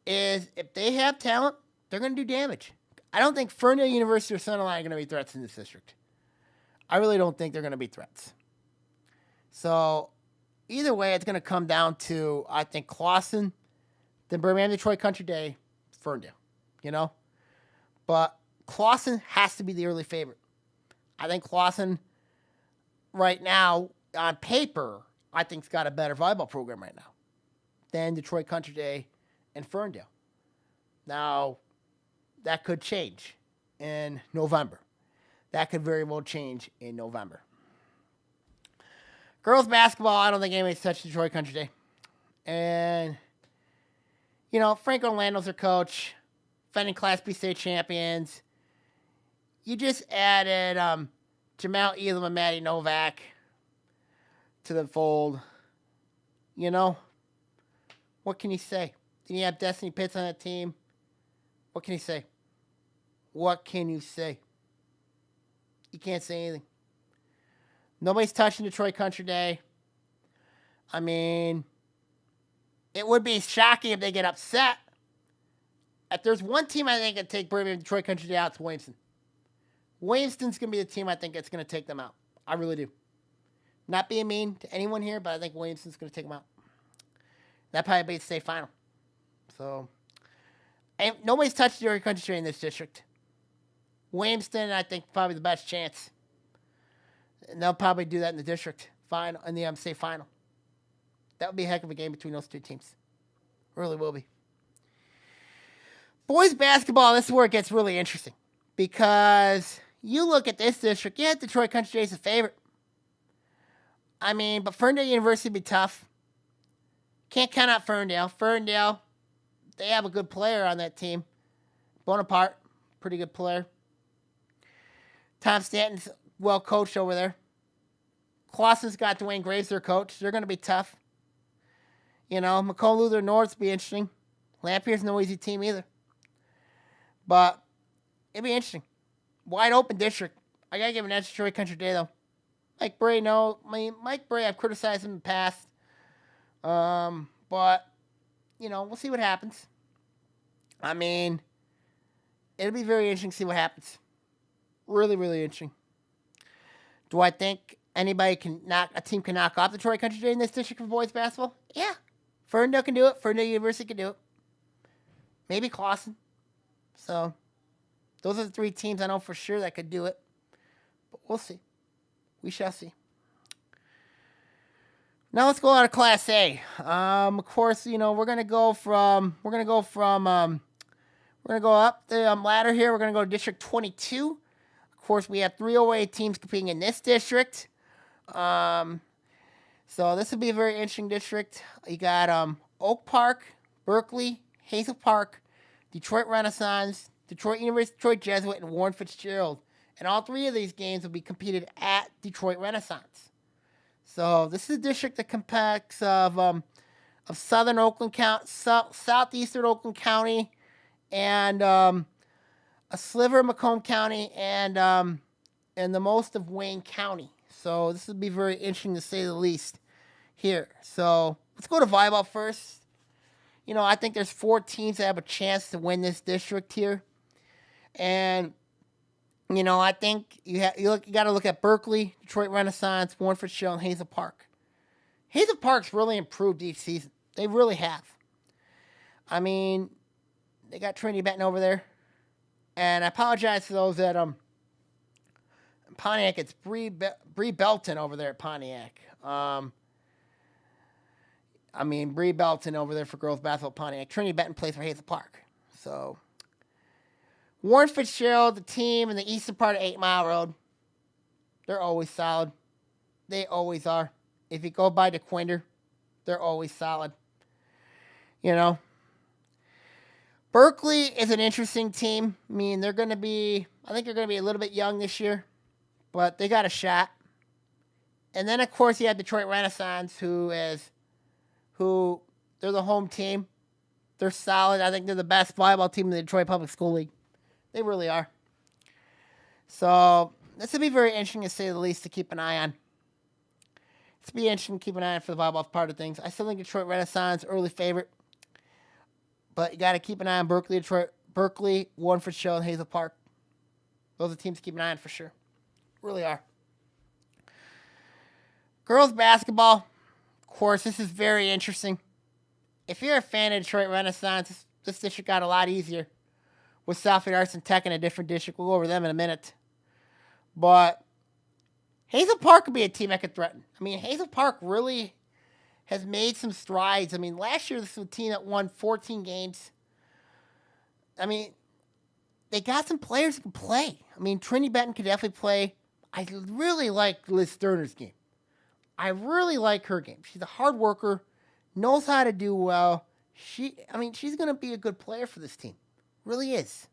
is if they have talent, they're going to do damage. I don't think Ferndale University or Centerline are going to be threats in this district. I really don't think they're going to be threats. So, either way, it's going to come down to, I think, Clawson, then Birmingham Detroit Country Day, Ferndale, But Clawson has to be the early favorite. I think Clawson, right now, on paper, I think, has got a better volleyball program right now. than Detroit Country Day and Ferndale. Now, that could change in November. That could very well change in November. Girls basketball, I don't think anybody's touched Detroit Country Day. And, Frank Orlando's their coach, defending Class B state champions. You just added Jamal Elam and Maddie Novak to the fold. What can you say? Then you have Destiny Pitts on that team. What can you say? What can you say? You can't say anything. Nobody's touching Detroit Country Day. I mean, it would be shocking if they get upset. If there's one team I think could take Detroit Country Day out, it's Williamston. Williamston's going to be the team I think that's going to take them out. I really do. Not being mean to anyone here, but I think Williamston's going to take them out. That probably be the state final. So, nobody's touched Detroit Country Day in this district. Williamston, I think, probably the best chance. And they'll probably do that in the district final, in the state final. That would be a heck of a game between those two teams. Really will be. Boys basketball, this is where it gets really interesting. Because you look at this district, yeah, Detroit Country Day is a favorite. I mean, but Ferndale University would be tough. Can't count out Ferndale. Ferndale, they have a good player on that team. Bonaparte, pretty good player. Tom Stanton's well coached over there. Clausen's got Dwayne Graves, their coach. They're going to be tough. Macomb Luther North's be interesting. Lampier's no easy team either. But it'd be interesting. Wide open district. I got to give an edge to Detroit Country Day, though. Mike Bray, Mike Bray, I've criticized him in the past. But, we'll see what happens. I mean, it'll be very interesting to see what happens. Really, really interesting. Do I think a team can knock off Detroit Country Day in this district for boys basketball? Yeah. Ferndale can do it. Ferndale University can do it. Maybe Clausen. So, those are the three teams I know for sure that could do it. But we'll see. We shall see. Now let's go out of Class A. Of course, we're gonna go up the ladder here. We're gonna go to District 22. Of course, we have 3 OAA teams competing in this district. So this will be a very interesting district. You got Oak Park, Berkeley, Hazel Park, Detroit Renaissance, Detroit University, Detroit Jesuit, and Warren Fitzgerald. And all 3 of these games will be competed at Detroit Renaissance. So this is a district that compacts of southern Oakland County, southeastern Oakland County, and a sliver of Macomb County, and the most of Wayne County. So this would be very interesting to say the least here. So let's go to volleyball first. I think there's 4 teams that have a chance to win this district here, and I think you got to look at Berkeley, Detroit Renaissance, Warren Fitzgerald, and Hazel Park. Hazel Park's really improved each season. They really have. I mean, they got Trinity Benton over there, and I apologize to those that Pontiac. It's Bree Belton over there at Pontiac. Bree Belton over there for girls basketball at Pontiac. Trinity Benton plays for Hazel Park. So, Warren Fitzgerald, the team in the eastern part of 8 Mile Road, they're always solid. They always are. If you go by DeQuinder, they're always solid. Berkeley is an interesting team. I think they're going to be a little bit young this year, but they got a shot. And then, of course, you have Detroit Renaissance, they're the home team. They're solid. I think they're the best volleyball team in the Detroit Public School League. They really are. So, this will be very interesting to say the least to keep an eye on. It's be interesting to keep an eye on for the volleyball part of things. I still think Detroit Renaissance, early favorite. But you got to keep an eye on Berkeley, Warren Fitzgerald, and Hazel Park. Those are teams to keep an eye on for sure. Really are. Girls basketball, of course, this is very interesting. If you're a fan of Detroit Renaissance, this district got a lot easier with Southfield Arts and Tech in a different district. We'll go over them in a minute. But Hazel Park could be a team that could threaten. Hazel Park really has made some strides. I mean, last year this was a team that won 14 games. I mean, they got some players who can play. I mean, Trinity Benton could definitely play. I really like Liz Sterner's game. I really like her game. She's a hard worker, knows how to do well. She's going to be a good player for this team. Really is.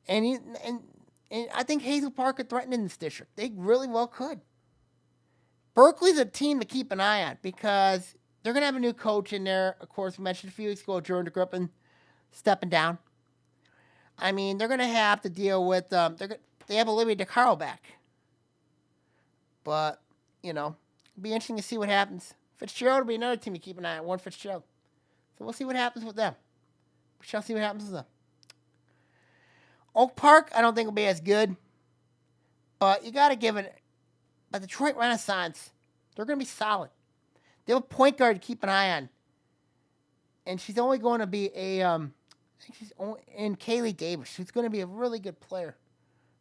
And I think Hazel Park could threaten in this district. They really well could. Berkeley's a team to keep an eye on because they're going to have a new coach in there. Of course, we mentioned a few weeks ago, Jordan DeGrippin stepping down. I mean, they're going to have to deal with, they have Olivia DeCaro back. But, it'll be interesting to see what happens. Fitzgerald will be another team to keep an eye on, Warren Fitzgerald. So we'll see what happens with them. We shall see what happens with them. Oak Park, I don't think will be as good. But you got to give it, but Detroit Renaissance, they're going to be solid. They have a point guard to keep an eye on. And she's only going to be Kaylee Davis, who's going to be a really good player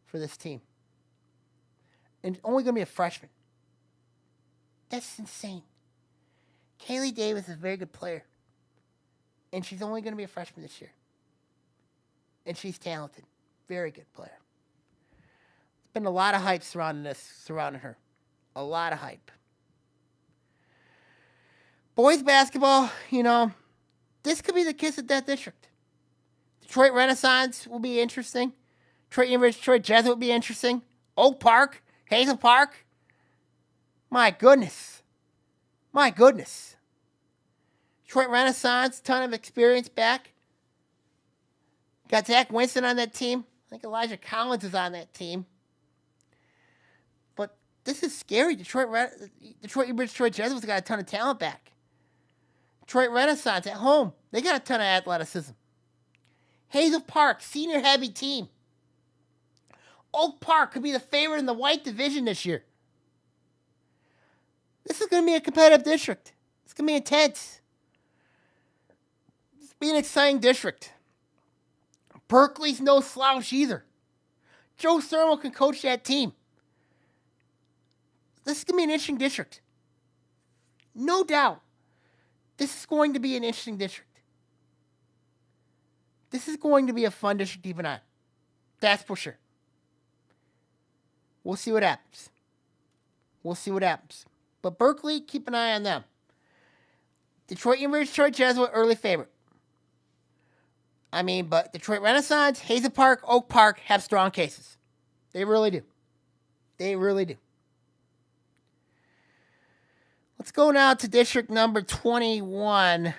for this team. And only going to be a freshman. That's insane. Kaylee Davis is a very good player. And she's only going to be a freshman this year. And she's talented. Very good player. There's been a lot of hype surrounding her. A lot of hype. Boys basketball, this could be the kiss of death district. Detroit Renaissance will be interesting. Detroit Jesuit will be interesting. Oak Park, Hazel Park. My goodness. Detroit Renaissance, ton of experience back. Got Zach Winston on that team. I think Elijah Collins is on that team. But this is scary. Detroit Jesuits got a ton of talent back. Detroit Renaissance at home. They got a ton of athleticism. Hazel Park, senior heavy team. Oak Park could be the favorite in the white division this year. This is going to be a competitive district. It's going to be intense. It's going to be an exciting district. Berkeley's no slouch either. Joe Sermo can coach that team. This is going to be an interesting district. No doubt. This is going to be an interesting district. This is going to be a fun district to keep an eye on. That's for sure. We'll see what happens. But Berkeley, keep an eye on them. Detroit Jesuit, early favorite. But Detroit Renaissance, Hazel Park, Oak Park have strong cases. They really do. Let's go now to district number 21.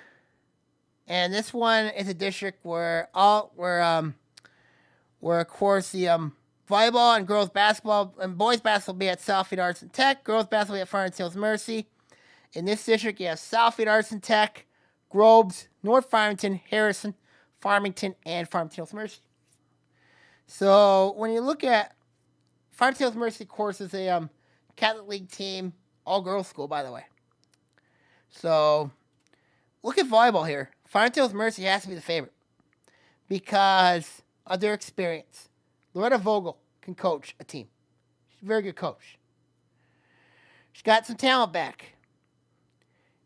And this one is a district where of course the volleyball and girls basketball and boys basketball will be at Southfield Arts and Tech. Girls basketball will be at Farmington Hills Mercy. In this district, you have Southfield Arts and Tech, Groves, North Farmington, Harrison, Farmington, and Farmington Hills Mercy. So when you look at Farmington Hills Mercy, of course, is a Catholic League team, all-girls school, by the way. So look at volleyball here. Farmington Hills Mercy has to be the favorite because of their experience. Loretta Vogel can coach a team. She's a very good coach. She's got some talent back.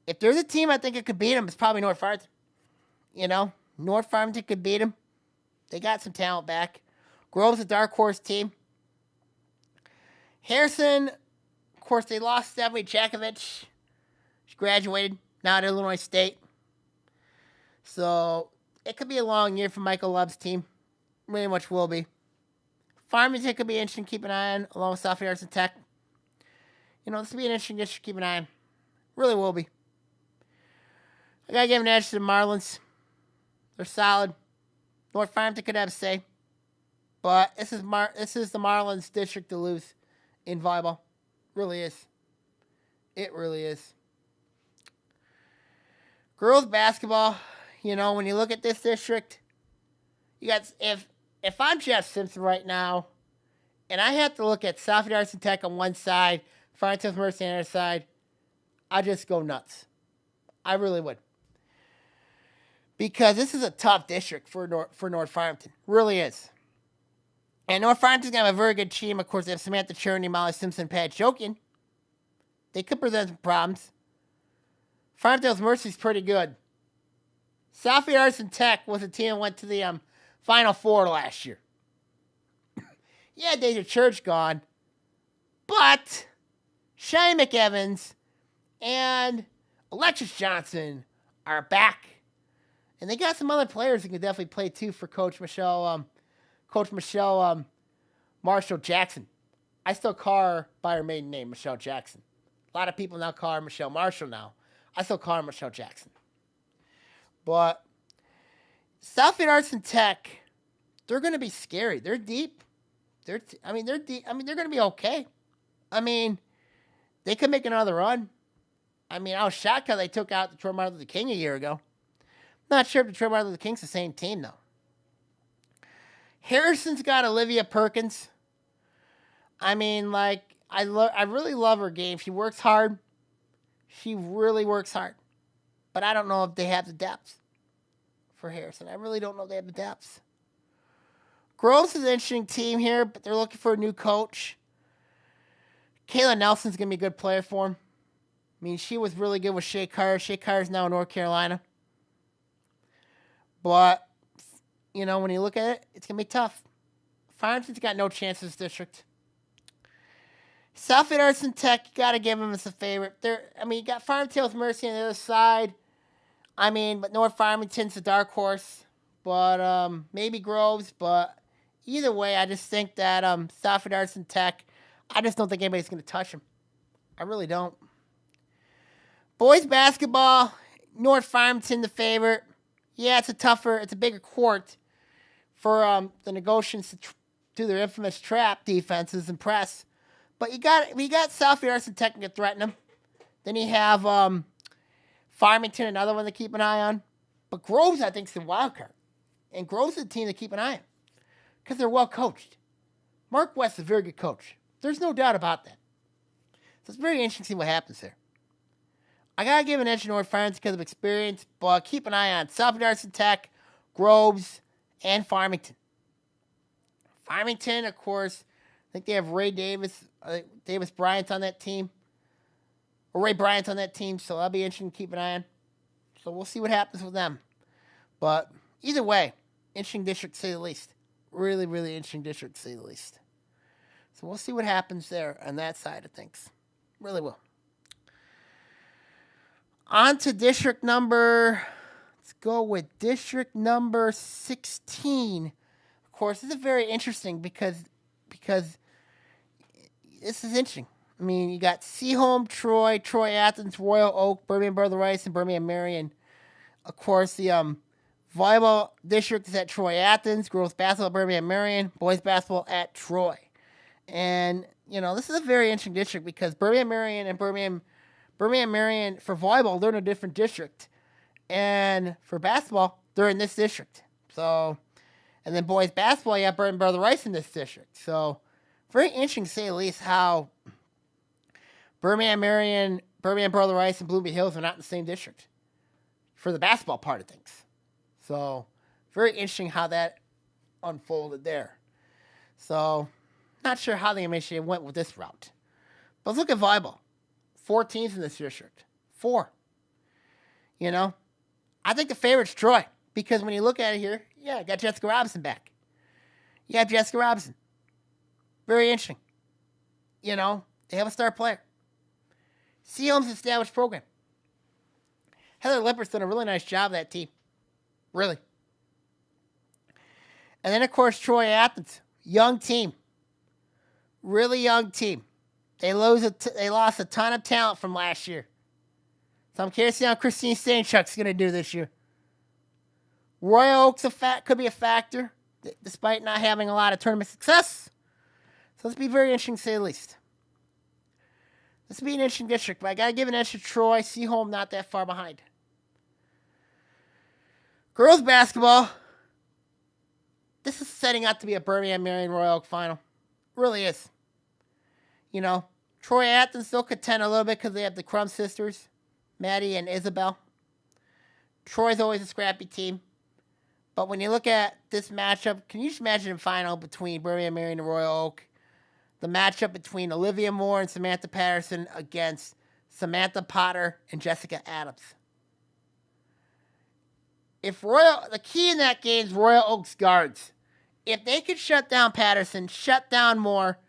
If there's a team I think it could beat them, it's probably North Farmington. North Farmington could beat them. They got some talent back. Grove's a dark horse team. Harrison, of course, they lost Stephanie Jakovich. She graduated, now at Illinois State. So it could be a long year for Michael Love's team. Really much will be. Farmington could be interesting to keep an eye on, along with Southfield Arts and Tech. This will be an interesting district to keep an eye on. Really will be. I gotta give an edge to the Marlins. They're solid. North Farmington could have a say. But this is the Marlins district to lose in volleyball. Really is. It really is. Girls basketball, when you look at this district, you got if I'm Jeff Simpson right now, and I have to look at Southfield Arts and Tech on one side, Farmington Hills Mercy on the other side, I'd just go nuts. I really would. Because this is a tough district for North Farmington. Really is. And North Farmington's going to have a very good team. Of course, they have Samantha Cherney, Molly Simpson, Pat Jokin. They could present some problems. Farmdale's Mercy's pretty good. Southfield Arts and Tech was a team that went to the Final Four last year. Yeah, David Church gone. But Shane McEvans and Alexis Johnson are back. And they got some other players that can definitely play too for Coach Michelle Marshall Jackson. I still call her by her maiden name, Michelle Jackson. A lot of people now call her Michelle Marshall now. I still call her Michelle Jackson. But Southfield Arts and Tech, they're going to be scary. They're deep. They're deep. I mean, they're going to be okay. I mean, they could make another run. I mean, I was shocked how they took out the Detroit Martin Luther King a year ago. Not sure if Detroit Martin Luther King's the same team, though. Harrison's got Olivia Perkins. I mean, like, I really love her game. She works hard. She really works hard. But I don't know if they have the depth for Harrison. I really don't know if they have the depth. Groves is an interesting team here, but they're looking for a new coach. Kayla Nelson's going to be a good player for him. I mean, she was really good with Shea Carter. Shea Carter's now in North Carolina. But, you know, when you look at it, it's going to be tough. Farmington's got no chance in this district. Southfield Arts and Tech, you got to give them as a favorite. You got Farmington's Mercy on the other side. I mean, but North Farmington's a dark horse. But maybe Groves. But either way, I just think that Southfield Arts and Tech, I just don't think anybody's going to touch them. I really don't. Boys basketball, North Farmington the favorite. Yeah, it's a bigger court for the Negotians to do their infamous trap defenses and press. But you got Southfield Arts and Tech to threaten them. Then you have Farmington, another one to keep an eye on. But Groves, I think, is the wild card. And Groves is a team to keep an eye on because they're well coached. Mark West is a very good coach. There's no doubt about that. So it's very interesting to see what happens there. I got to give an edge to North Farmington because of experience, but keep an eye on Southfield Arts and Tech, Groves, and Farmington. Farmington, of course, I think they have Davis Bryant on that team. Or Ray Bryant on that team, so that'll be interesting to keep an eye on. So we'll see what happens with them. But either way, interesting district to say the least. Really, really interesting district to say the least. So we'll see what happens there on that side of things. Really will. On to district number, let's go with district number 16. Of course, this is very interesting because this is interesting. I mean, you got Seaholm, Troy Athens, Royal Oak, Birmingham Brother Rice, and Birmingham Marion. Of course, the volleyball district is at Troy Athens, girls basketball at Birmingham Marion, boys basketball at Troy. And, you know, this is a very interesting district because Birmingham Marion and Birmingham Marion, for volleyball, they're in a different district. And for basketball, they're in this district. So, and then boys basketball, you have Birmingham Brother Rice in this district. So, very interesting to say at least how Birmingham Marion, Birmingham Brother Rice, and Bloomfield Hills are not in the same district for the basketball part of things. So, very interesting how that unfolded there. So, not sure how the initiative went with this route. But let's look at volleyball. 4 teams in this district. 4. You know, I think the favorite's Troy because when you look at it here, yeah, I got Jessica Robinson back. You have Jessica Robinson. Very interesting. You know, they have a star player. Seaholm's established program. Heather Lippert's done a really nice job of that team. Really. And then, of course, Troy Athens. Young team. Really young team. They lost a ton of talent from last year. So I'm curious to see how Christine Steinchuck's going to do this year. Royal Oaks could be a factor, despite not having a lot of tournament success. So let's be very interesting to say the least. This will be an interesting district, but I got to give an edge to Troy. Seaholm not that far behind. Girls basketball. This is setting out to be a Birmingham Marion Royal Oak final. It really is. You know, Troy Athens still contend a little bit because they have the Crum sisters, Maddie and Isabel. Troy's always a scrappy team. But when you look at this matchup, can you just imagine a final between Birmingham Marion and Royal Oak? The matchup between Olivia Moore and Samantha Patterson against Samantha Potter, and Jessica Adams. The key in that game is Royal Oaks guards. If they could shut down Patterson, shut down Moore,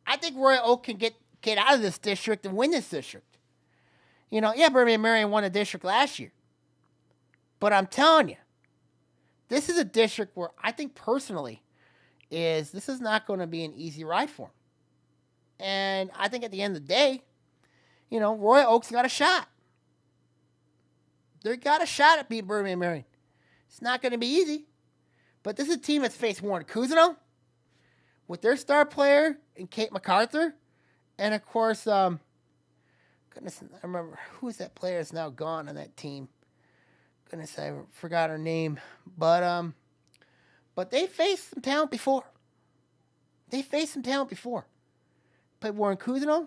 I think Royal Oak can get out of this district and win this district. Birmingham Marion won the district last year. But I'm telling you, this is a district where I think personally this is not going to be an easy ride for them. And I think at the end of the day, Royal Oaks got a shot. They got a shot at beating Birmingham Marion. It's not going to be easy. But this is a team that's faced Warren Cousineau with their star player and Kate MacArthur. And, of course, I remember who's that player that's now gone on that team. Goodness, I forgot her name. But they faced some talent before. Played Warren Cousineau.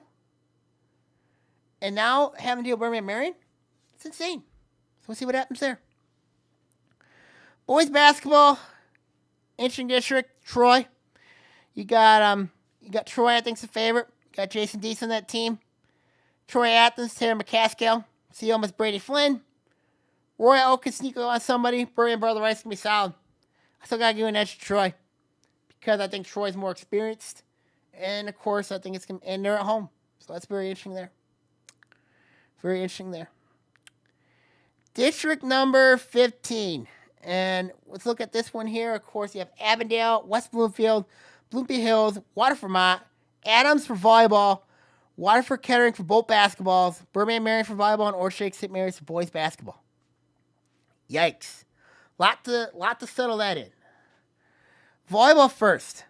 And now having to deal with Birmingham Marion, it's insane. So we'll see what happens there. Boys basketball, interesting district, Troy. You got Troy, I think's the favorite. You got Jason Deese on that team. Troy Athens, Taylor McCaskill, Seomas Brady Flynn. Roy Oak can sneak on somebody. Birmingham Brother Rice can be solid. I still got to give an edge to Troy because I think Troy's more experienced. And, of course, I think it's going to end there at home. So that's very interesting there. Very interesting there. District number 15. And let's look at this one here. Of course, you have Avondale, West Bloomfield, Bloomfield Hills, Waterford Mott, Adams for volleyball, Waterford Kettering for both basketballs, Birmingham Marion for volleyball, and Orchard St. Mary's for boys basketball. Yikes. Lot to settle that in. Volleyball first.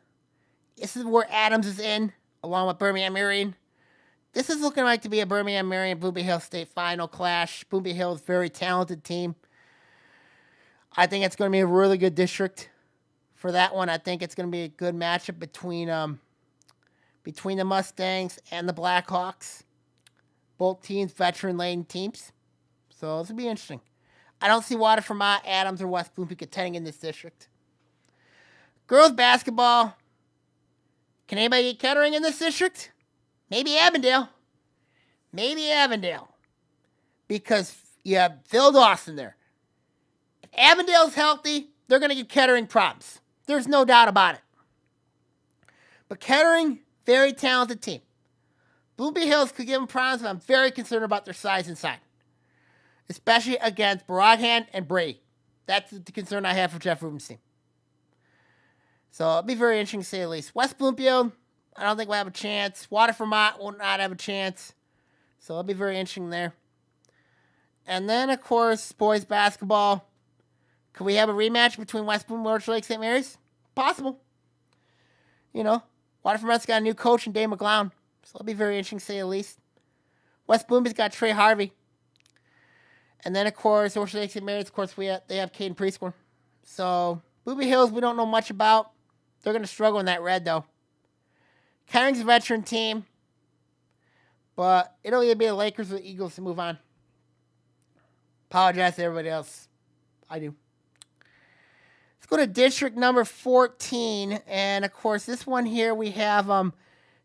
This is where Adams is in, along with Birmingham Marion. This is looking like to be a Birmingham Marion Bloomfield Hills State final clash. Bloomfield Hills, very talented team. I think it's going to be a really good district for that one. I think it's going to be a good matchup between the Mustangs and the Blackhawks. Both teams, veteran-laden teams. So this will be interesting. I don't see Waterford Mott, Adams, or West Bloomfield contending in this district. Girls basketball. Can anybody get Kettering in this district? Maybe Avondale. Because you have Phil Dawson there. If Avondale's healthy, they're going to give Kettering problems. There's no doubt about it. But Kettering, very talented team. Bloomfield Hills could give them problems, but I'm very concerned about their size inside. Especially against Broadhand and Brady. That's the concern I have for Jeff Rubin's team. So it'll be very interesting to say the least. West Bloomfield, I don't think we'll have a chance. Waterford Mott will not have a chance. So it'll be very interesting there. And then, of course, boys basketball. Could we have a rematch between West Bloomfield and Orchard Lake St. Mary's? Possible. Waterford Mott's got a new coach in Dave McGlown. So it'll be very interesting to say the least. West Bloomfield's got Trey Harvey. And then, of course, Orchard Lake St. Mary's, of course, they have Caden Prescore. So, Bloomfield Hills, we don't know much about. They're going to struggle in that red, though. Kettering's a veteran team. But it'll either be the Lakers or the Eagles to move on. Apologize to everybody else. I do. Let's go to district number 14. And, of course, this one here we have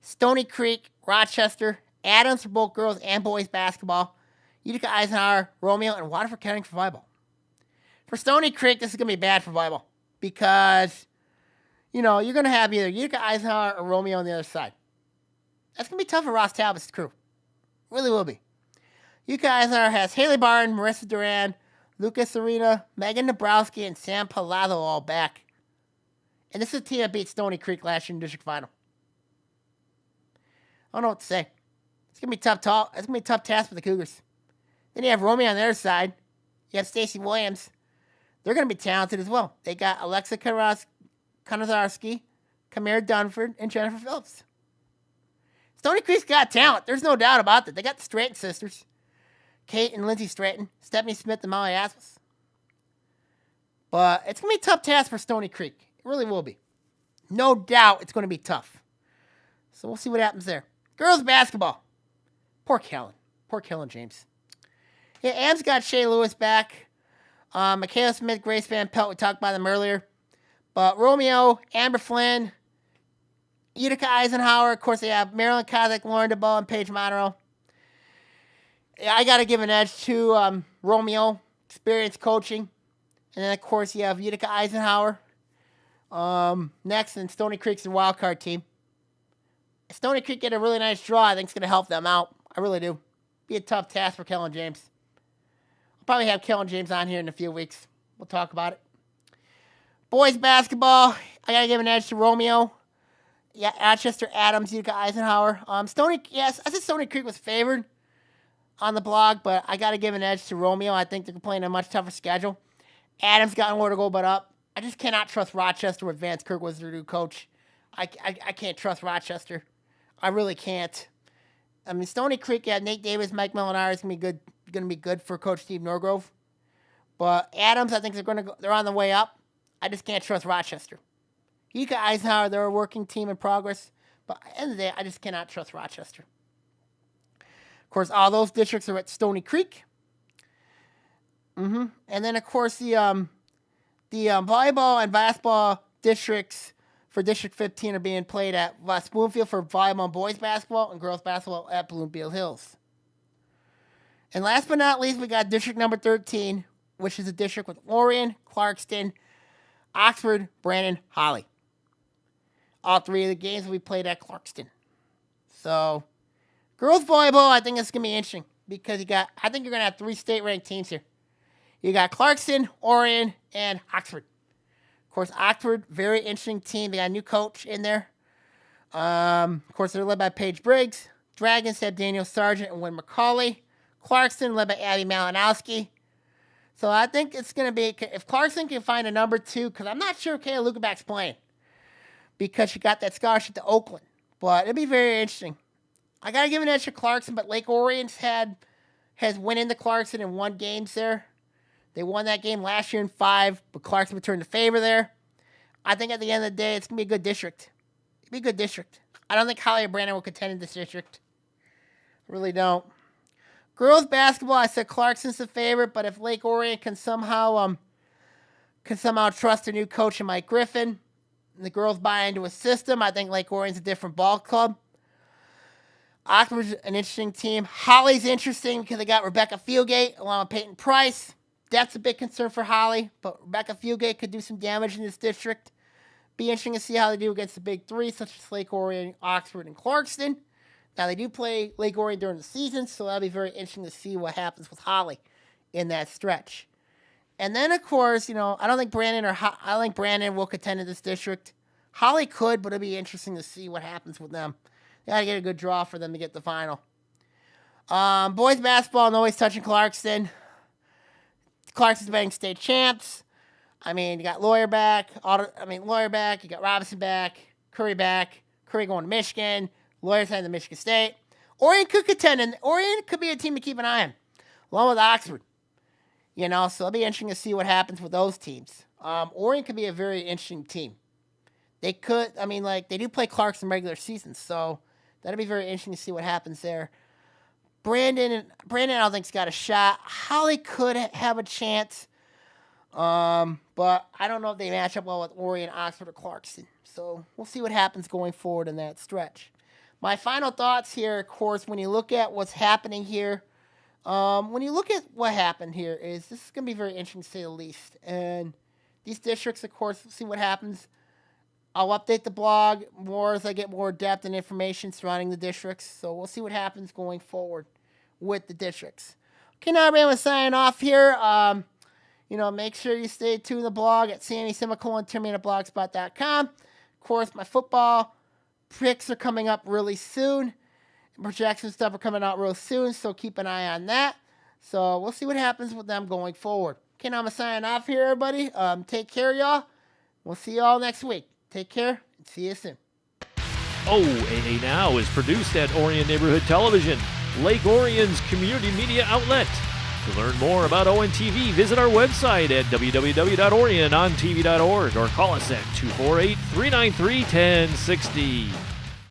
Stony Creek, Rochester, Adams for both girls and boys basketball, Utica Eisenhower, Romeo, and Waterford Kettering for volleyball. For Stony Creek, this is going to be bad for volleyball. Because, you're going to have either Utica Eisenhower or Romeo on the other side. That's going to be tough for Ross Talbot's crew. Really will be. Utica Eisenhower has Haley Barton, Marissa Duran, Lucas Arena, Megan Dabrowski, and Sam Palazzo all back. And this is a team that beat Stony Creek last year in the district final. I don't know what to say. It's going to be tough talk. It's going to be a tough task for the Cougars. Then you have Romeo on the other side. You have Stacey Williams. They're going to be talented as well. They got Alexa Konozarski, Kamara Dunford, and Jennifer Phillips. Stony Creek's got talent. There's no doubt about that. They got the Stratton sisters. Kate and Lindsay Stratton, Stephanie Smith, and Molly Asmus. But it's going to be a tough task for Stony Creek. It really will be. No doubt it's going to be tough. So we'll see what happens there. Girls basketball. Poor Kellen James. Yeah, Am's got Shea Lewis back. Michaela Smith, Grace Van Pelt, we talked about them earlier. But Romeo, Amber Flynn, Utica Eisenhower, of course they have Marilyn Kozak, Lauren DeBow, and Paige Monroe. I got to give an edge to Romeo, experienced coaching. And then, of course, you have Utica Eisenhower. Next, and Stony Creek's the wild card team. If Stony Creek get a really nice draw, I think it's going to help them out. I really do. Be a tough task for Kellen James. I'll probably have Kellen James on here in a few weeks. We'll talk about it. Boys basketball, I got to give an edge to Romeo. Yeah, Rochester Adams, Utica Eisenhower. I said Stony Creek was favored on the blog, but I got to give an edge to Romeo. I think they're playing a much tougher schedule. Adams got nowhere to go but up. I just cannot trust Rochester with Vance Kirk as their new coach. I can't trust Rochester. I really can't. I mean, Stony Creek, yeah, Nate Davis, Mike Molinari is going to be good for Coach Steve Norgrove. But Adams, I think they're on the way up. I just can't trust Rochester. Utica Eisenhower, they're a working team in progress. But at the end of the day, I just cannot trust Rochester. Of course, all those districts are at Stony Creek. And then, of course, the volleyball and basketball districts for District 15 are being played at West Bloomfield for volleyball and boys basketball and girls basketball at Bloomfield Hills. And last but not least, we got District number 13, which is a district with Orion, Clarkston, Oxford, Brandon, Holly. All three of the games will be played at Clarkston. So, girls volleyball, I think it's going to be interesting because I think you're going to have 3 state-ranked teams here. You got Clarkston, Orion, and Oxford. Of course, Oxford, very interesting team. They got a new coach in there. Of course, they're led by Paige Briggs. Dragons have Daniel Sargent and Wynn McCauley. Clarkston led by Abby Malinowski. So I think it's going to be, if Clarkston can find a number 2, because I'm not sure Kayla Lukaback's playing, because she got that scholarship to Oakland. But it'll be very interesting. I got to give an edge to Clarkston, but Lake Orion's has went into Clarkston and won games there. They won that game last year in 5, but Clarkston returned the favor there. I think at the end of the day, it's going to be a good district. It'll be a good district. I don't think Holly or Brandon will contend in this district. I really don't. Girls basketball, I said Clarkston's the favorite, but if Lake Orion can somehow trust their new coach in Mike Griffin, and the girls buy into a system, I think Lake Orion's a different ball club. Oxford's an interesting team. Holly's interesting because they got Rebecca Fieldgate along with Peyton Price. That's a big concern for Holly, but Rebecca Fieldgate could do some damage in this district. Be interesting to see how they do against the big 3, such as Lake Orion, Oxford, and Clarkston. Now, they do play Lake Orion during the season, so that'll be very interesting to see what happens with Holly in that stretch. And then, of course, I don't think Brandon will contend in this district. Holly could, but it'll be interesting to see what happens with them. They got to get a good draw for them to get the final. Boys basketball, nobody's touching Clarkston. Clarkston's being state champs. I mean, you got Lawyer back. Lawyer back. You got Robinson back. Curry back. Curry going to Michigan. Lawyer's heading to Michigan State. Orion could contend, and Orion could be a team to keep an eye on, along with Oxford. So it'll be interesting to see what happens with those teams. Orion could be a very interesting team. They could, they do play Clarkston regular seasons, so that'll be very interesting to see what happens there. Brandon, I don't think's got a shot. Holly could have a chance, but I don't know if they match up well with Orion, Oxford, or Clarkston. So we'll see what happens going forward in that stretch. My final thoughts here, of course, when you look at what's happening here, is this is going to be very interesting to say the least. And these districts, of course, we'll see what happens. I'll update the blog more as I get more depth and information surrounding the districts. So we'll see what happens going forward with the districts. Okay, now I'm going to sign off here. Make sure you stay tuned to the blog at SammySemicolon@blogspot.com. Of course, my football picks are coming up really soon. Projections stuff are coming out real soon, so keep an eye on that. So we'll see what happens with them going forward. Okay, now I'm going to sign off here, everybody. Take care, y'all. We'll see y'all next week. Take care, and see you soon. OAA Now is produced at Orion Neighborhood Television, Lake Orion's community media outlet. To learn more about ONTV, visit our website at www.orionontv.org or call us at 248-393-1060.